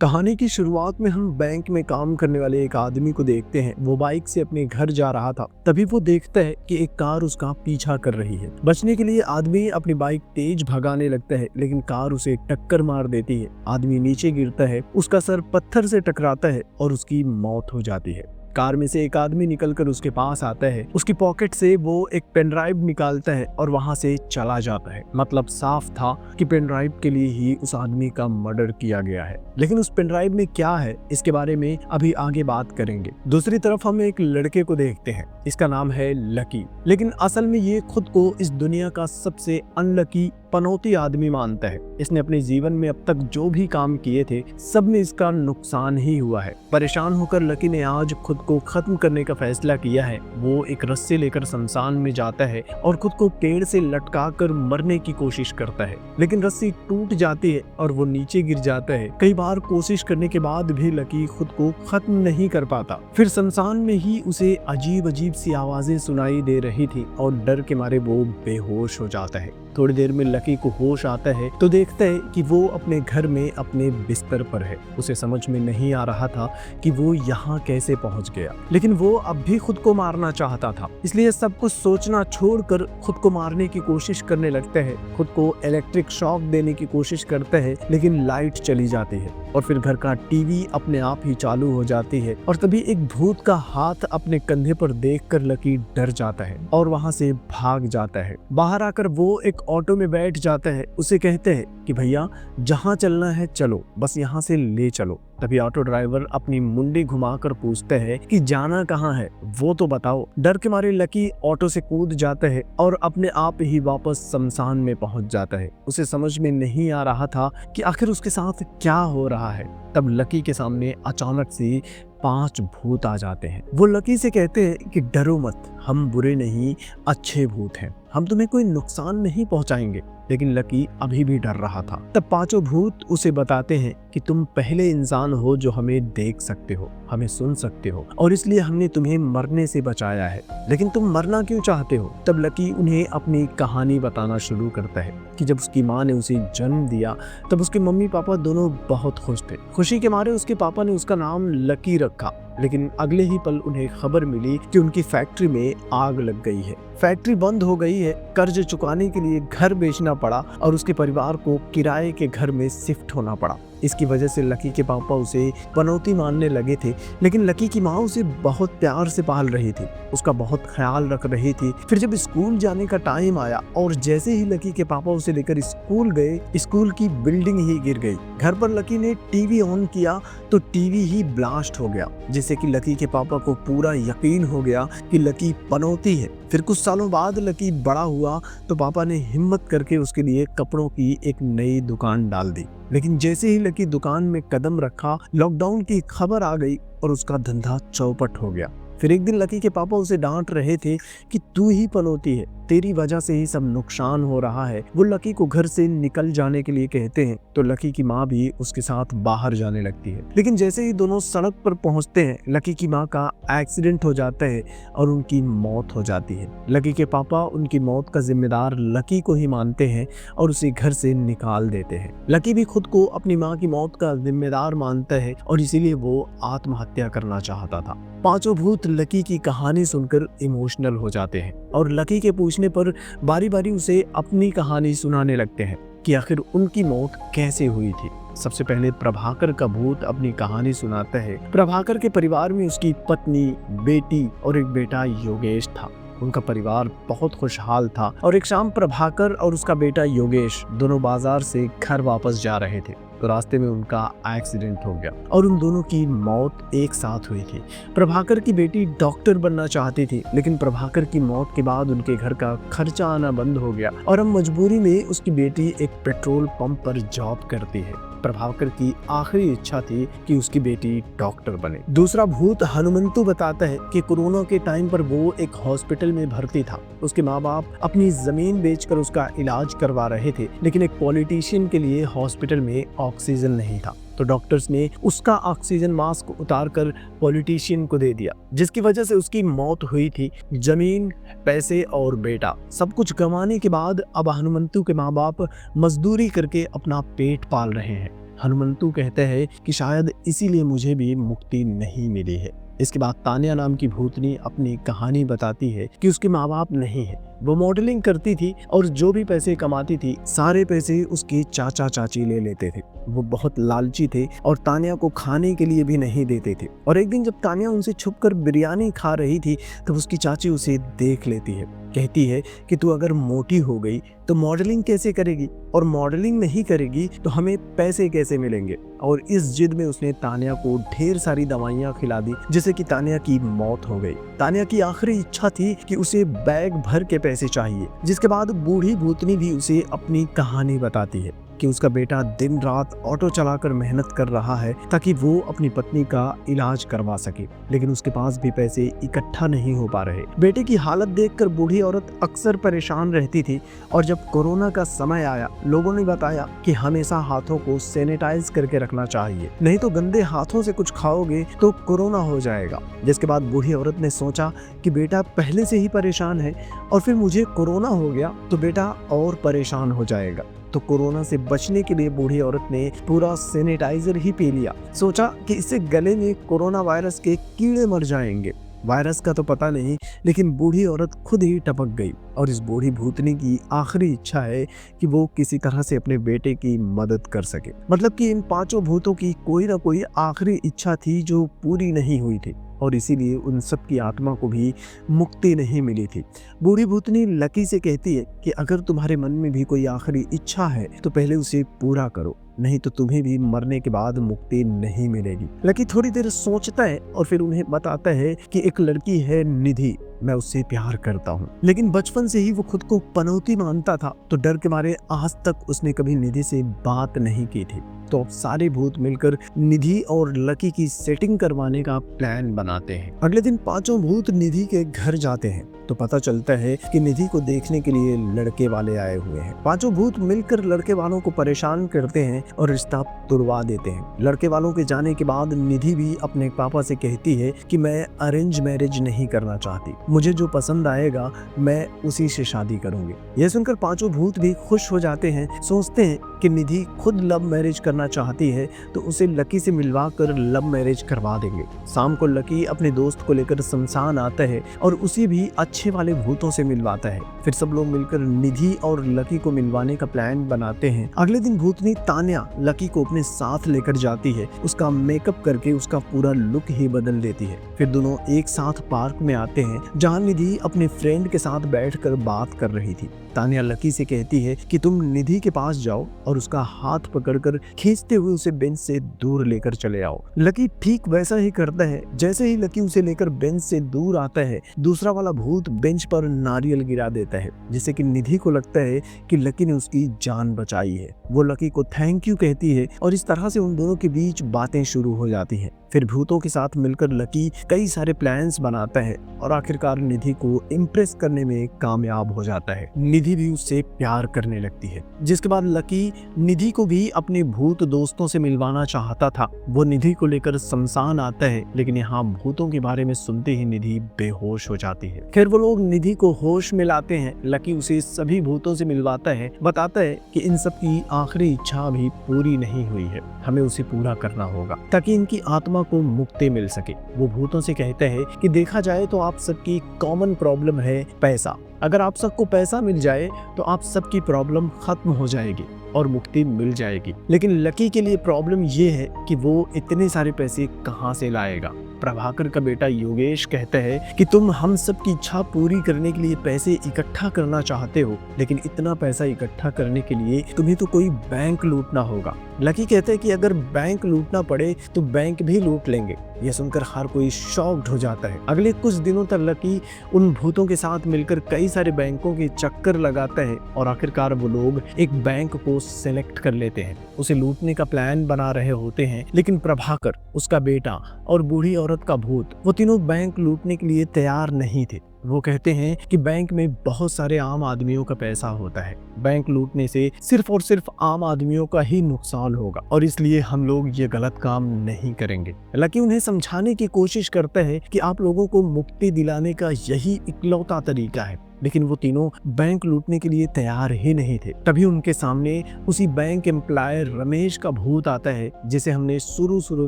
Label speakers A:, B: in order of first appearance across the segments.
A: कहानी की शुरुआत में हम बैंक में काम करने वाले एक आदमी को देखते हैं। वो बाइक से अपने घर जा रहा था। तभी वो देखता है कि एक कार उसका पीछा कर रही है। बचने के लिए आदमी अपनी बाइक तेज भगाने लगता है, लेकिन कार उसे टक्कर मार देती है। आदमी नीचे गिरता है, उसका सर पत्थर से टकराता है और उसकी मौत हो जाती है। कार में से एक आदमी निकलकर उसके पास आता है। उसकी पॉकेट से वो एक पेन ड्राइव निकालता है और वहां से चला जाता है। मतलब साफ था कि पेन ड्राइव के लिए ही उस आदमी का मर्डर किया गया है। लेकिन उस पेन ड्राइव में क्या है, इसके बारे में अभी आगे बात करेंगे। दूसरी तरफ हम एक लड़के को देखते हैं। इसका नाम है लकी, लेकिन असल में ये खुद को इस दुनिया का सबसे अनलकी पनौती आदमी मानता है। इसने अपने जीवन में अब तक जो भी काम किए थे, सब में इसका नुकसान ही हुआ है। परेशान होकर लकी ने आज खुद को खत्म करने का फैसला किया है। वो एक रस्सी लेकर शमशान में जाता है और खुद को पेड़ से लटका कर मरने की कोशिश करता है, लेकिन रस्सी टूट जाती है और वो नीचे गिर जाता है। कई बार कोशिश करने के बाद भी लकी खुद को खत्म नहीं कर पाता। फिर शमशान में ही उसे अजीब अजीब सी आवाजें सुनाई दे रही थी और डर के मारे वो बेहोश हो जाता है। थोड़ी देर में लकी को होश आता है तो देखता है कि वो अपने घर में अपने बिस्तर पर है। उसे समझ में नहीं आ रहा था कि वो यहाँ कैसे पहुँच गया, लेकिन वो अब भी खुद को मारना चाहता था। इसलिए सब कुछ सोचना छोड़कर खुद को मारने की कोशिश करने लगता है। खुद को इलेक्ट्रिक शॉक देने की कोशिश करता है, लेकिन लाइट चली जाती है और फिर घर का टीवी अपने आप ही चालू हो जाती है। और तभी एक भूत का हाथ अपने कंधे पर देखकर लकी डर जाता है और वहां से भाग जाता है। बाहर आकर वो एक ऑटो में बैठ जाता है। उसे कहते हैं कि भैया, जहां चलना है चलो, बस यहां से ले चलो। तभी ऑटो ड्राइवर अपनी मुंडी घुमाकर पूछता है कि जाना कहाँ है, वो तो बताओ। डर के मारे लकी ऑटो से कूद जाता है और अपने आप ही वापस शमशान में पहुंच जाता है। उसे समझ में नहीं आ रहा था कि आखिर उसके साथ क्या हो रहा है। तब लकी के सामने अचानक से 5 भूत आ जाते हैं। वो लकी से कहते हैं कि डरो मत, हम बुरे नहीं, अच्छे भूत हैं, हम तुम्हें कोई नुकसान नहीं पहुंचाएंगे। लेकिन लकी अभी भी डर रहा था। तब 5 भूत उसे बताते हैं कि तुम पहले इंसान हो जो हमें देख सकते हो, हमें सुन सकते हो, और इसलिए हमने तुम्हें मरने से बचाया है। लेकिन तुम मरना क्यों चाहते हो? तब लकी उन्हें अपनी कहानी बताना शुरू करता है कि जब उसकी माँ ने उसे जन्म दिया तब उसके मम्मी पापा दोनों बहुत खुश थे। खुशी के मारे उसके पापा ने उसका नाम लकी रखा। लेकिन अगले ही पल उन्हें खबर मिली कि उनकी फैक्ट्री में आग लग गई है। फैक्ट्री बंद हो गई है। कर्ज चुकाने के लिए घर बेचना पड़ा और उसके परिवार को किराए के घर में शिफ्ट होना पड़ा। इसकी वजह से लकी के पापा उसे पनौती मानने लगे थे, लेकिन लकी की माँ उसे बहुत प्यार से पाल रही थी, उसका बहुत ख्याल रख रही थी। फिर जब स्कूल जाने का टाइम आया और जैसे ही लकी के पापा उसे लेकर स्कूल गए, स्कूल की बिल्डिंग ही गिर गई। घर पर लकी ने टीवी ऑन किया तो टीवी ही ब्लास्ट हो गया, जिससे कि लकी के पापा को पूरा यकीन हो गया कि लकी पनौती है। फिर कुछ सालों बाद लकी बड़ा हुआ तो पापा ने हिम्मत करके उसके लिए कपड़ों की एक नई दुकान डाल दी। लेकिन जैसे ही लकी दुकान में कदम रखा, लॉकडाउन की खबर आ गई और उसका धंधा चौपट हो गया। फिर एक दिन लकी के पापा उसे डांट रहे थे कि तू ही पनौती है, तेरी वजह से ही सब नुकसान हो रहा है। वो लकी को घर से निकल जाने के लिए कहते हैं तो लकी की माँ भी उसके साथ बाहर जाने लगती है। लेकिन जैसे ही दोनों सड़क पर पहुंचते हैं, लकी की माँ का एक्सीडेंट हो जाता है और उनकी मौत हो जाती है। लकी के पापा उनकी मौत का जिम्मेदार लकी को ही मानते हैं और उसे घर से निकाल देते हैं। लकी भी खुद को अपनी माँ की मौत का जिम्मेदार मानता है और इसीलिए वो आत्महत्या करना चाहता था। 5 भूत लकी की कहानी सुनकर इमोशनल हो जाते हैं और लकी के पूछने पर बारी बारी उसे अपनी कहानी सुनाने लगते हैं कि आखिर उनकी मौत कैसे हुई थी। सबसे पहले प्रभाकर का भूत अपनी कहानी सुनाता है। प्रभाकर के परिवार में उसकी पत्नी, बेटी और एक बेटा योगेश था। उनका परिवार बहुत खुशहाल था और एक शाम प्रभाकर और उसका बेटा योगेश दोनों बाजार से घर वापस जा रहे थे तो रास्ते में उनका एक्सीडेंट हो गया और उन दोनों की मौत एक साथ हुई थी। प्रभाकर की बेटी डॉक्टर बनना चाहती थी, लेकिन प्रभाकर की मौत के बाद उनके घर का खर्चा आना बंद हो गया और अब मजबूरी में उसकी बेटी एक पेट्रोल पंप पर जॉब करती है। प्रभाकर की आखिरी इच्छा थी कि उसकी बेटी डॉक्टर बने। दूसरा भूत हनुमंतु बताता है कि कोरोना के टाइम पर वो एक हॉस्पिटल में भर्ती था। उसके माँ बाप अपनी जमीन बेचकर उसका इलाज करवा रहे थे, लेकिन एक पॉलिटिशियन के लिए हॉस्पिटल में ऑक्सीजन नहीं था तो डॉक्टर्स ने उसका ऑक्सीजन मास्क उतारकर पॉलिटिशियन को दे दिया, जिसकी वजह से उसकी मौत हुई थी। जमीन, पैसे और बेटा सब कुछ गंवाने के बाद अब हनुमंतु के माँ बाप मजदूरी करके अपना पेट पाल रहे हैं। हनुमंतु कहते हैं कि शायद इसीलिए मुझे भी मुक्ति नहीं मिली है। इसके बाद तान्या नाम की भूतनी अपनी कहानी बताती है कि उसके माँ बाप नहीं है। वो मॉडलिंग करती थी और जो भी पैसे कमाती थी सारे पैसे उसके चाचा चाची ले लेते थे। वो बहुत लालची थे और तान्या को खाने के लिए भी नहीं देते थे। और एक दिन जब तान्या उनसे छुपकर बिरयानी खा रही थी तब उसकी चाची उसे देख लेती है। कहती है कि तू अगर मोटी हो गई तो मॉडलिंग कैसे करेगी, और मॉडलिंग नहीं करेगी तो हमें पैसे कैसे मिलेंगे। और इस जिद में उसने तान्या को ढेर सारी दवाइयाँ खिला दी जिससे कि तान्या की मौत हो गई। तान्या की आखिरी इच्छा थी कि उसे बैग भर के पैसे चाहिए। जिसके बाद बूढ़ी भूतनी भी उसे अपनी कहानी बताती है कि उसका बेटा दिन रात ऑटो चलाकर मेहनत कर रहा है ताकि वो अपनी पत्नी का इलाज करवा सके, लेकिन उसके पास भी पैसे इकट्ठा नहीं हो पा रहे। बेटे की हालत देखकर बूढ़ी औरत अक्सर परेशान रहती थी और जब कोरोना का समय आया लोगों ने बताया कि हमेशा हाथों को सैनिटाइज करके रखना चाहिए, नहीं तो गंदे हाथों से कुछ खाओगे तो कोरोना हो जाएगा। जिसके बाद बूढ़ी औरत ने सोचा कि बेटा पहले से ही परेशान है और फिर मुझे कोरोना हो गया तो बेटा और परेशान हो जाएगा। तो कोरोना से बचने के लिए बूढ़ी औरत ने पूरा सैनिटाइजर ही पी लिया। सोचा कि इससे गले में कोरोना वायरस के कीड़े मर जाएंगे। वायरस का तो पता नहीं, लेकिन बूढ़ी औरत खुद ही टपक गई। और इस बूढ़ी भूतनी की आखिरी इच्छा है कि वो किसी तरह से अपने बेटे की मदद कर सके। मतलब कि इन पांचों भूतों की कोई ना कोई आखिरी इच्छा थी जो पूरी नहीं हुई थी और इसीलिए उन सब की आत्मा को भी मुक्ति नहीं मिली थी। बूढ़ी भूतनी लकी से कहती है कि अगर तुम्हारे मन में भी कोई आखिरी इच्छा है तो पहले उसे पूरा करो, नहीं तो तुम्हें भी मरने के बाद मुक्ति नहीं मिलेगी। लकी थोड़ी देर सोचता है और फिर उन्हें बताता है कि एक लड़की है निधि, मैं उससे प्यार करता हूँ, लेकिन बचपन से ही वो खुद को पनौती मानता था तो डर के मारे आज तक उसने कभी निधि से बात नहीं की थी। तो अब सारे भूत मिलकर निधि और लकी की सेटिंग करवाने का प्लान बनाते हैं। अगले दिन पांचों भूत निधि के घर जाते हैं तो पता चलता है कि निधि को देखने के लिए लड़के वाले आए हुए हैं। पांचों भूत मिलकर लड़के वालों को परेशान करते हैं और रिश्ता तुड़वा देते हैं। लड़के वालों के जाने के बाद निधि भी अपने पापा से कहती है कि मैं अरेंज मैरिज नहीं करना चाहती, मुझे जो पसंद आएगा मैं उसी से शादी करूंगी। यह सुनकर पांचों भूत भी खुश हो जाते हैं। सोचते हैं कि निधि खुद लव मैरिज करना चाहती है तो उसे लकी से मिलवा कर लव मैरिज करवा देंगे। शाम को लकी अपने दोस्त को लेकर शमशान आता है और उसे भी अच्छे वाले भूतों से मिलवाता है। फिर सब लोग मिलकर निधि और लकी को मिलवाने का प्लान बनाते हैं। अगले दिन भूतनी तान्या लकी को अपने साथ लेकर जाती है, उसका मेकअप करके उसका पूरा लुक ही बदल देती है। फिर दोनों एक साथ पार्क में आते हैं जहाँ निधि अपने फ्रेंड के साथ बैठकर बात कर रही थी। तान्या लकी से कहती है कि तुम निधि के पास जाओ और उसका हाथ पकड़कर खींचते हुए उसे बेंच से दूर लेकर चले आओ। लकी ठीक वैसा ही करता है। जैसे ही लकी उसे लेकर बेंच से दूर आता है दूसरा वाला भूत बेंच पर नारियल गिरा देता है, जिससे कि निधि को लगता है कि लकी ने उसकी जान बचाई है। वो लकी को थैंक यू कहती है और इस तरह से उन दोनों के बीच बातें शुरू हो जाती हैं। फिर भूतों के साथ मिलकर लकी कई सारे प्लान्स बनाता है और आखिरकार निधि को इम्प्रेस करने में कामयाब हो जाता है। निधि भी उससे प्यार करने लगती है। जिसके बाद लकी निधि को भी अपने भूत दोस्तों से मिलवाना चाहता था। वो निधि को लेकर शमशान आता है, लेकिन यहाँ भूतों के बारे में सुनते ही निधि बेहोश हो जाती है। फिर वो लोग निधि को होश में लाते हैं। लकी उसे सभी भूतों से मिलवाता है, बताता है कि इन सब की आखिरी इच्छा अभी पूरी नहीं हुई है, हमें उसे पूरा करना होगा ताकि इनकी आत्मा को मुक्ति मिल सके। वो भूतों से कहते हैं कि देखा जाए तो आप सबकी कॉमन प्रॉब्लम है पैसा। अगर आप सबको पैसा मिल जाए तो आप सबकी प्रॉब्लम खत्म हो जाएगी और मुक्ति मिल जाएगी। लेकिन लकी के लिए प्रॉब्लम ये है कि वो इतने सारे पैसे कहाँ से लाएगा। प्रभाकर का बेटा योगेश कहता है कि तुम हम सब की इच्छा पूरी करने के लिए पैसे इकट्ठा करना चाहते हो, लेकिन इतना पैसा इकट्ठा करने के लिए तुम्हें तो कोई बैंक लूटना होगा। लकी कहते हैं कि अगर बैंक लूटना पड़े तो बैंक भी लूट लेंगे। यह सुनकर हर कोई शॉक्ड हो जाता है। अगले कुछ दिनों तक लकी उन भूतों के साथ मिलकर कई सारे बैंकों के चक्कर लगाता है और आखिरकार वो लोग एक बैंक को सेलेक्ट कर लेते हैं। उसे लूटने का प्लान बना रहे होते हैं, लेकिन प्रभाकर, उसका बेटा और बूढ़ी औरत का भूत, वो तीनों बैंक लूटने के लिए तैयार नहीं थे। वो कहते हैं कि बैंक में बहुत सारे आम आदमियों का पैसा होता है, बैंक लूटने से सिर्फ और सिर्फ आम आदमियों का ही नुकसान होगा और इसलिए हम लोग ये गलत काम नहीं करेंगे। लकी उन्हें समझाने की कोशिश करता है कि आप लोगों को मुक्ति दिलाने का यही इकलौता तरीका है, लेकिन वो तीनों बैंक लूटने के लिए तैयार ही नहीं थे। तभी उनके सामने उसी बैंक एम्प्लॉयर रमेश का भूत आता है, जिसे हमने शुरू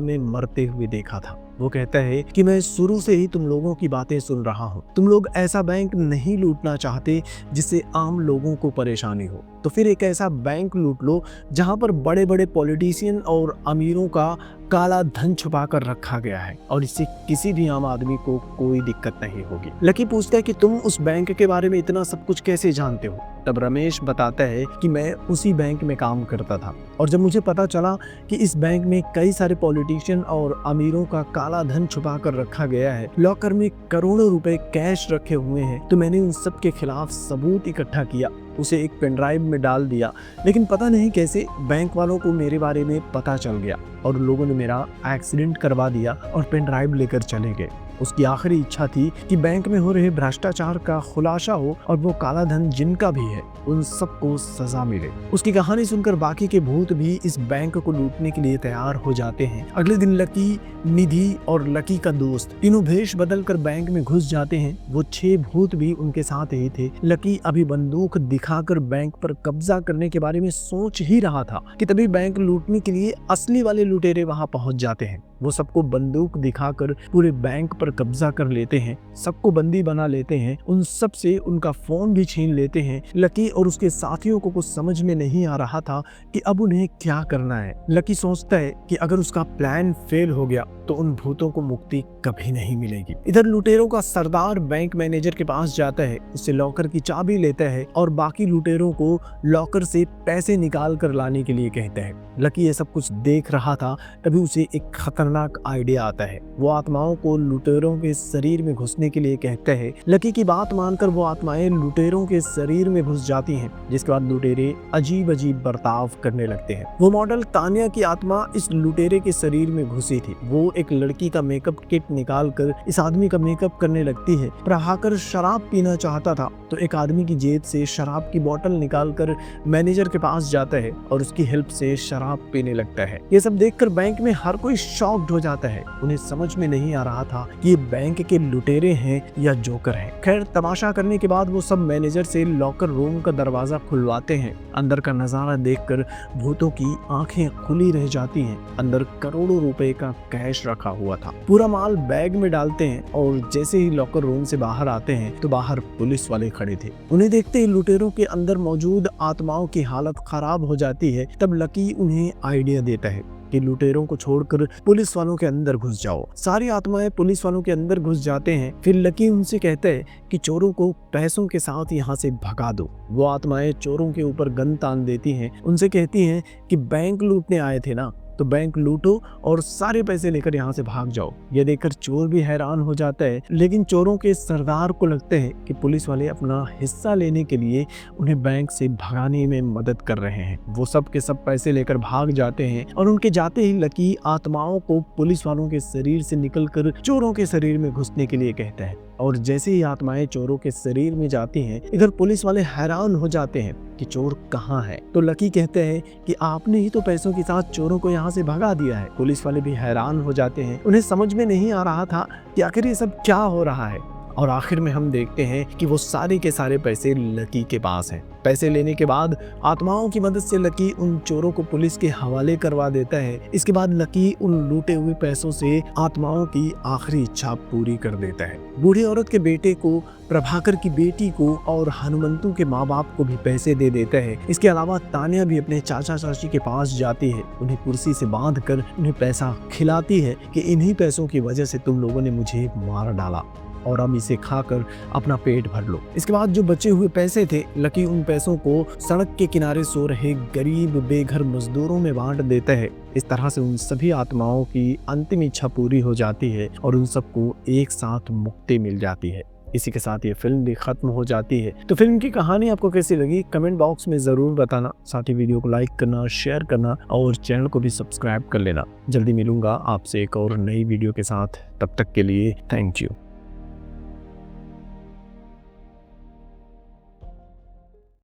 A: में मरते हुए देखा था। वो कहता है कि मैं शुरू से ही तुम लोगों की बातें सुन रहा हूँ, तुम लोग ऐसा बैंक नहीं लूटना चाहते जिससे आम लोगों को परेशानी हो, तो फिर एक ऐसा बैंक लूट लो जहाँ पर बड़े बड़े पॉलिटिशियन और अमीरों का काला धन छुपा कर रखा गया है और इससे किसी भी आम आदमी को कोई दिक्कत नहीं होगी। लकी पूछता है कि तुम उस बैंक के बारे में इतना सब कुछ कैसे जानते हो? तब रमेश बताता है कि मैं उसी बैंक में काम करता था और जब मुझे पता चला कि इस बैंक में कई सारे पॉलिटिशियन और अमीरों का काला धन छुपा कर रखा गया है, लॉकर में करोड़ों रुपए कैश रखे हुए हैं, तो मैंने उन सब के खिलाफ सबूत इकट्ठा किया, उसे एक पेन ड्राइव में डाल दिया। लेकिन पता नहीं कैसे बैंक वालों को मेरे बारे में पता चल गया और लोगों ने मेरा एक्सीडेंट करवा दिया और पेन ड्राइव लेकर चले गए। उसकी आखिरी इच्छा थी कि बैंक में हो रहे भ्रष्टाचार का खुलासा हो और वो काला धन जिनका भी है उन सबको सजा मिले। उसकी कहानी सुनकर बाकी के भूत भी इस बैंक को लूटने के लिए तैयार हो जाते हैं। अगले दिन लकी, निधि और लकी का दोस्त तीनों भेष बदल कर बैंक में घुस जाते हैं। वो 6 भूत भी उनके साथ ही थे। लकी अभी बंदूक दिखाकर बैंक पर कब्जा करने के बारे में सोच ही रहा था कि तभी बैंक लूटने के लिए असली वाले लुटेरे वहां पहुंच जाते हैं। वो सबको बंदूक दिखाकर पूरे बैंक पर कब्जा कर लेते हैं, सबको बंदी बना लेते हैं, उन सब से उनका फोन भी छीन लेते हैं। लकी और उसके साथियों को कुछ समझ में नहीं आ रहा था कि अब उन्हें क्या करना है। लकी सोचता है कि अगर उसका प्लान फेल हो गया तो उन भूतों को मुक्ति कभी नहीं मिलेगी। इधर लुटेरों का सरदार बैंक मैनेजर के पास जाता है, उससे लॉकर की चाबी लेता है और बाकी लुटेरों को लॉकर से पैसे निकाल कर लाने के लिए कहता है। लकी ये सब कुछ देख रहा था, तभी उसे एक खतरनाक आइडिया आता है। वो आत्माओं को लुटेरों के शरीर में घुसने के लिए कहता है। लकी की बात मानकर वो आत्माएं लुटेरों के शरीर में घुस जाती हैं, जिसके बाद लुटेरे अजीब अजीब बर्ताव करने लगते हैं। वो मॉडल तानिया की आत्मा इस लुटेरे के शरीर में घुसी थी। वो एक लड़की का मेकअप किट निकाल कर इस आदमी का मेकअप करने लगती है। प्रभाकर शराब पीना चाहता था तो एक आदमी की जेब से शराब की बोतल निकाल कर मैनेजर के पास जाता है और उसकी हेल्प से शराब पीने लगता है। ये सब देखकर बैंक में हर कोई शॉक्ड हो जाता है। उन्हें समझ में नहीं आ रहा था कि ये बैंक के लुटेरे हैं या जोकर हैं। खैर, तमाशा करने के बाद वो सब मैनेजर से लॉकर रूम का दरवाजा खुलवाते हैं। अंदर का नजारा देखकर भूतों की आंखें खुली रह जाती हैं। अंदर करोड़ों रुपए का कैश रखा हुआ था। पूरा माल बैग में डालते हैं और जैसे ही लॉकर रूम से बाहर आते हैं तो बाहर पुलिस वाले खड़े थे। उन्हें देखते ही लुटेरों के अंदर मौजूद आत्माओं की हालत खराब हो जाती है। तब लकी उन्हें आइडिया देता है कि लुटेरों को छोड़कर पुलिस वालों के अंदर घुस जाओ। सारी आत्माएं पुलिस वालों के अंदर घुस जाते हैं। फिर लकी उनसे कहता है कि चोरों को पैसों के साथ यहाँ से भगा दो। वो आत्माएं चोरों के ऊपर गन तान देती हैं। उनसे कहती हैं कि बैंक लूटने आए थे ना, तो बैंक लूटो और सारे पैसे लेकर यहाँ से भाग जाओ। ये देखकर चोर भी हैरान हो जाता है, लेकिन चोरों के सरदार को लगता है कि पुलिस वाले अपना हिस्सा लेने के लिए उन्हें बैंक से भगाने में मदद कर रहे हैं। वो सब के सब पैसे लेकर भाग जाते हैं और उनके जाते ही लकी आत्माओं को पुलिस वालों के शरीर से निकलकर चोरों के शरीर में घुसने के लिए कहता है। और जैसे ही आत्माएं चोरों के शरीर में जाती हैं, इधर पुलिस वाले हैरान हो जाते हैं कि चोर कहाँ है। तो लकी कहते हैं कि आपने ही तो पैसों के साथ चोरों को यहाँ से भगा दिया है। पुलिस वाले भी हैरान हो जाते हैं। उन्हें समझ में नहीं आ रहा था कि आखिर ये सब क्या हो रहा है। और आखिर में हम देखते हैं कि वो सारे के सारे पैसे लकी के पास हैं। पैसे लेने के बाद आत्माओं की मदद से लकी उन चोरों को पुलिस के हवाले करवा देता है। इसके बाद लकी उन लूटे हुए पैसों से आत्माओं की आखिरी इच्छा पूरी कर देता है। बूढ़ी औरत के बेटे को, प्रभाकर की बेटी को और हनुमंतु के माँ बाप को भी पैसे दे देता है। इसके अलावा तानिया भी अपने चाचा चाची के पास जाती है, उन्हें कुर्सी से बांध कर उन्हें पैसा खिलाती है कि इन्हीं पैसों की वजह से तुम लोगों ने मुझे मार डाला और अब इसे खाकर अपना पेट भर लो। इसके बाद जो बचे हुए पैसे थे, लकी उन पैसों को सड़क के किनारे सो रहे गरीब बेघर मजदूरों में बांट देता है। इस तरह से उन सभी आत्माओं की अंतिम इच्छा पूरी हो जाती है और उन सबको एक साथ मुक्ति मिल जाती है। इसी के साथ ये फिल्म भी खत्म हो जाती है। तो फिल्म की कहानी आपको कैसी लगी कमेंट बॉक्स में जरूर बताना। साथ ही वीडियो को लाइक करना, शेयर करना और चैनल को भी सब्सक्राइब कर लेना। जल्दी मिलूंगा आपसे एक और नई वीडियो के साथ। तब तक के लिए थैंक यू।